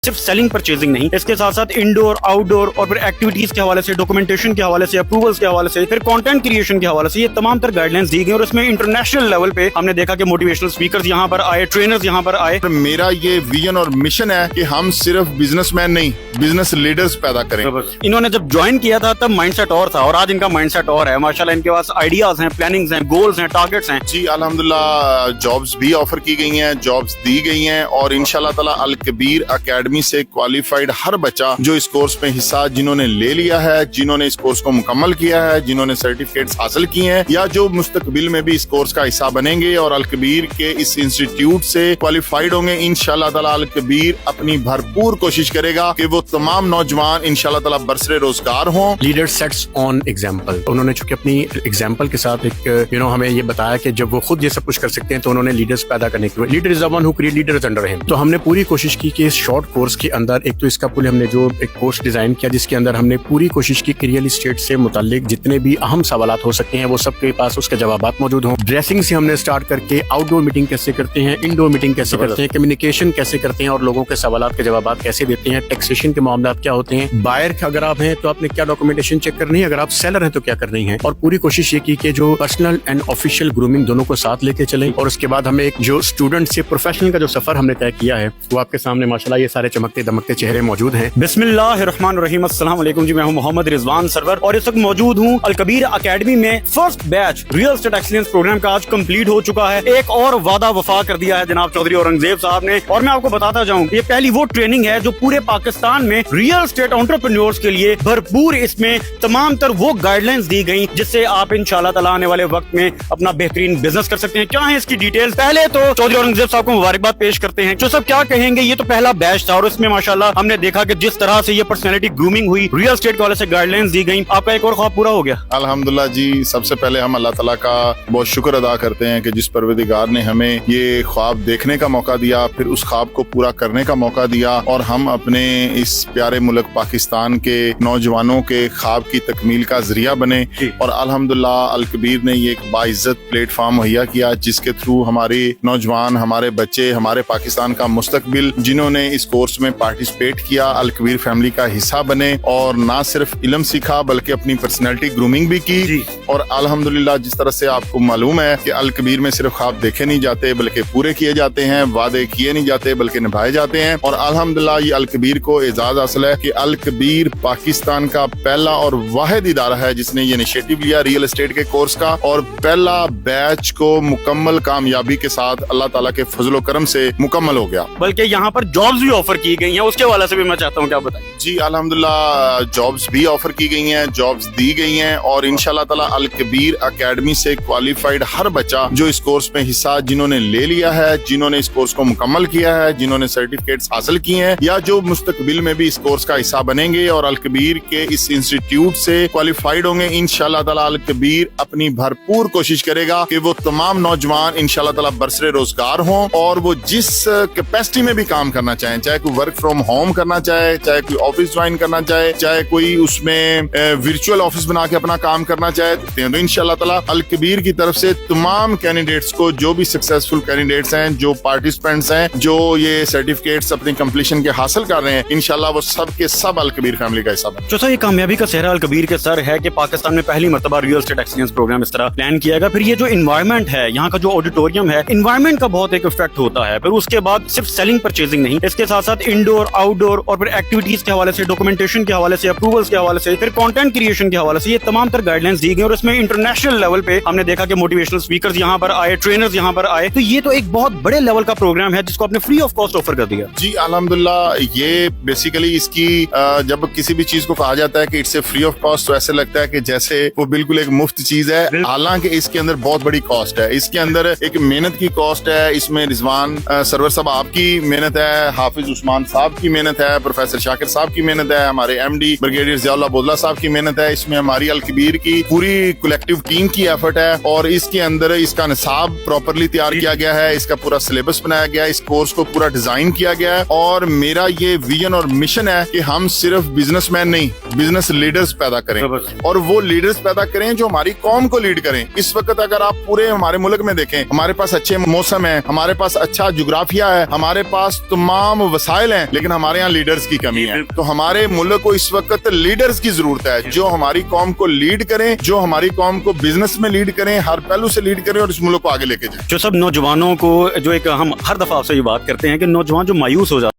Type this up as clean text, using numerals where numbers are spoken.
सिर्फ selling purchasing नहीं, इसके साथ साथ इंडोर आउटडोर और फिर एक्टिविटीज के हवाले से, डॉक्यूमेंटेशन के हवाले से, अप्रूवल्स के हवाले से, फिर कंटेंट क्रिएशन के हवाले से ये तमाम तर गाइडलाइंस दी गई। और इसमें इंटरनेशनल लेवल पे हमने देखा कि मोटिवेशनल स्पीकर्स यहाँ पर आए, ट्रेनर्स यहाँ पर आए। मेरा ये विजन और मिशन है कि हम सिर्फ बिजनेसमैन नहीं, बिजनेस लीडर्स पैदा करें। इन्होंने जब ज्वाइन किया था तब माइंडसेट और था और आज इनका माइंडसेट और है। माशाल्लाह इनके पास आइडियाज हैं, प्लानिंग्स हैं, गोल्स हैं, टारगेट्स हैं। जी अल्हम्दुलिल्लाह जॉब्स भी ऑफर की गई हैं, जॉब्स दी गई हैं और इंशाल्लाह ताला अल कबीर अकेडमी से क्वालिफाइड हर बच्चा जो इस कोर्स में हिस्सा जिन्होंने ले लिया है, जिन्होंने इस कोर्स को मुकम्मल किया है, जिन्होंने सर्टिफिकेट्स हासिल किए हैं या जो मुस्तकबिल में भी इस कोर्स का हिस्सा बनेंगे और अल कबीर के इस इंस्टीट्यूट से क्वालिफाइड होंगे, इंशाल्लाह ताला अल कबीर अपनी भरपूर कोशिश करेगा कि वो तमाम नौजवान इंशाल्लाह ताला बरसरे रोजगार हों। Leader sets on example. उन्होंने चूंकि अपनी एग्जाम्पल के साथ एक हमें ये बताया कि जब वो खुद ये सब कुछ कर सकते हैं तो उन्होंने लीडर्स पैदा करने की, leader is the one who create leaders under him. तो हमने पूरी कोशिश की कि इस शॉर्ट कोर्स के अंदर एक तो इसका पूरे हमने जो एक कोर्स डिजाइन किया जिसके अंदर हमने पूरी कोशिश की कि रियल एस्टेट से मुताल्लिक जितने भी अहम सवालात हो सकते हैं वो सबके पास उसके जवाबात मौजूद हों। ड्रेसिंग से हमने स्टार्ट करके आउटडोर मीटिंग कैसे करते हैं, इंडोर मीटिंग कैसे करते हैं, कम्युनिकेशन कैसे करते हैं और लोगों के सवालात के जवाबात कैसे देते हैं, टैक्सेशन के मामलात क्या होते हैं, बायर अगर आप हैं तो आपने क्या डॉक्यूमेंटेशन चेक करनी है, अगर आप सेलर हैं तो क्या करनी है। और पूरी कोशिश ये की कि जो पर्सनल एंड ऑफिशियल ग्रूमिंग दोनों को साथ लेके चलें। और उसके बाद हमें एक जो स्टूडेंट से प्रोफेशनल का जो सफर हमने तय किया है वो आपके सामने माशाल्लाह ये सारे चमकते दमकते चेहरे मौजूद हैं। बिस्मिल्लाहिर्रहमानिर्रहीम, अस्सलाम वालेकुम जी, मैं हूं मोहम्मद रिजवान सरवर और इस वक्त मौजूद हूं अल कबीर अकेडमी में। First batch real estate excellence program का आज कंप्लीट हो चुका है। एक और वादा वफा कर दिया है जनाब चौधरी औरंगजेब साहब ने। और मैं आपको बताता जाऊं ये पहली वो ट्रेनिंग है जो पूरे पाकिस्तान में रियल एस्टेट एंटरप्रेन्योर्स के लिए भरपूर इसमें तमाम तर वो गाइडलाइंस दी गई जिससे आप इंशाल्लाह ताला आने वाले वक्त में अपना बेहतरीन बिजनेस कर सकते हैं। क्या है इसकी डिटेल्स? पहले तो चौधरी औरंगजेब साहब को मुबारकबाद पेश करते हैं। जो सब क्या कहेंगे, ये तो पहला बैच था और इसमें माशाल्लाह हमने देखा कि जिस तरह से ये पर्सनैलिटी ग्रूमिंग हुई, रियल एस्टेट वाले से गाइडलाइंस दी गई, आपका एक और ख्वाब पूरा हो गया। अल्हम्दुलिल्लाह जी, सबसे पहले हम अल्लाह ताला का बहुत शुक्र अदा करते हैं कि जिस परवरदिगार ने हमें ये ख्वाब देखने का मौका दिया, फिर उस ख्वाब को पूरा करने का मौका दिया और हम अपने इस प्यारे मुल्क पाकिस्तान के नौजवानों के ख्वाब की तकमील का जरिया बने। और अल्हम्दुलिल्लाह अल कबीर ने ये एक बाइज्जत प्लेटफॉर्म मुहैया किया जिसके थ्रू हमारे नौजवान, हमारे बच्चे, हमारे पाकिस्तान का मुस्तकबिल जिन्होंने इस कोर्स में पार्टिसिपेट किया अल कबीर फैमिली का हिस्सा बने और ना सिर्फ इल्म सीखा बल्कि अपनी पर्सनैलिटी ग्रूमिंग भी की। और अल्हम्दुलिल्लाह जिस तरह से आपको मालूम है कि अल कबीर में सिर्फ ख्वाब देखे नहीं जाते बल्कि पूरे किए जाते हैं, वादे किए नहीं जाते बल्कि निभाए जाते हैं। और अल्हम्दुलिल्लाह ये अल कबीर को एजाज हासिल है कि अल कबीर पाकिस्तान का पहला और वाहिद इदारा है जिसने ये इनिशिएटिव लिया रियल एस्टेट के कोर्स का और पहला बैच को मुकम्मल कामयाबी के साथ अल्लाह ताला के फजलो करम से मुकम्मल हो गया। बल्कि यहाँ पर जॉब्स भी ऑफर की गई हैं, उसके वाले से भी मैं चाहता हूँ कि आप बताएं। जी अल्हम्दुलिल्लाह जॉब्स भी ऑफर की गई हैं, जॉब्स दी गई हैं और इंशाल्लाह ताला अल कबीर अकेडमी से क्वालिफाइड हर बच्चा जो इस कोर्स में हिस्सा जिन्होंने ले लिया है, जिन्होंने इस कोर्स को मुकम्मल किया है, जिन्होंने सर्टिफिकेट्स हासिल किए हैं या जो मुस्तकबिल में भी इस कोर्स का हिस्सा बनेंगे और अल कबीर के इस इंस्टीट्यूट से क्वालिफाइड होंगे, इंशाल्लाह ताला अल कबीर अपनी भरपूर कोशिश करेगा कि वो तमाम नौजवान इंशाल्लाह ताला बरसरे रोजगार हों और वो जिस कैपेसिटी में भी काम करना चाहें, चाहे कोई वर्क फ्रॉम होम करना चाहे, चाहे कोई ऑफिस ज्वाइन करना चाहे, चाहे कोई उसमें वर्चुअल ऑफिस बना के अपना काम करना चाहे, तो इंशाल्लाह ताला अल कबीर की तरफ से तमाम कैंडिडेट्स को, जो भी सक्सेसफुल कैंडिडेट्स हैं, जो पार्टिसिपेंट्स हैं, जो ये सर्टिफिकेट्स अपनी कंप्लीशन के हासिल कर रहे हैं, इंशाल्लाह वो सब के सब अल कबीर फैमिली का हिस्सा बने। जो सर ये कामयाबी का सेहरा अल कबीर के सर है कि पाकिस्तान में पहली मर्तबा रियल एस्टेट एक्सीलेंस प्रोग्राम इस तरह प्लान किया गया। फिर ये जो इन्वायरमेंट है, यहाँ का जो ऑडिटोरियम है, इन्वायरमेंट का बहुत एक इफेक्ट होता है। फिर उसके बाद सिर्फ सेलिंग परचेजिंग नहीं, इसके साथ साथ इंडोर आउटडोर और फिर एक्टिविटीज के हवाले से, डॉक्यूमेंटेशन के हवाले से, अप्रूवल्स के हवाले से, फिर कंटेंट क्रिएशन के हवाले से ये तमाम तर गाइडलाइंस दी गई। और इसमें इंटरनेशनल लेवल पे हमने देखा कि मोटिवेशनल स्पीकर्स यहाँ पर आए, ट्रेनर्स यहाँ पर आए। तो ये तो एक बहुत बड़े लेवल का प्रोग्राम है जिसको आपने फ्री ऑफ कॉस्ट ऑफर कर दिया। जी अल्हम्दुलिल्लाह, ये बेसिकली इसकी जब किसी भी चीज को कहा जाता है कि it's a free of cost तो ऐसे लगता है कि जैसे वो बिल्कुल एक मुफ्त चीज है, हालांकि इसके अंदर बहुत बड़ी कॉस्ट है। इसके अंदर एक मेहनत की कॉस्ट है। इसमें रिजवान सरवर साहब आपकी मेहनत है, हाफिज उस्मान साहब की मेहनत है, प्रोफेसर शाकिर साहब की मेहनत है, हमारे एमडी ब्रिगेडियर ज़ियाउल्लाह बोदला साहब की मेहनत है, इसमें हमारी अल कबीर की पूरी कलेक्टिव टीम की एफर्ट है और इसके अंदर इसका निसाब प्रॉपरली तैयार किया गया है, इसका पूरा सिलेबस बनाया गया है, इस कोर्स को पूरा डिजाइन किया गया है। और मेरा ये विजन और मिशन है कि हम सिर्फ बिजनेसमैन नहीं, बिजनेस लीडर्स पैदा करें और वो लीडर्स पैदा करें जो हमारी कौम को लीड करें। इस वक्त अगर आप पूरे हमारे मुल्क में देखें, हमारे पास अच्छे मौसम है, हमारे पास अच्छा जुग्राफिया है, हमारे पास तमाम वसाइल वसाइल हैं, लेकिन हमारे यहाँ लीडर्स की कमी है। तो हमारे मुल्क को इस वक्त लीडर्स की जरूरत है, जो हमारी कौम को लीड करें, जो हमारी कौम को बिजनेस में लीड करें, हर पहलू से लीड करें और इस मुल्क को आगे लेके जाएं। जो सब नौजवानों को, जो एक हम हर दफा आपसे ये बात करते हैं कि नौजवान जो मायूस हो जाते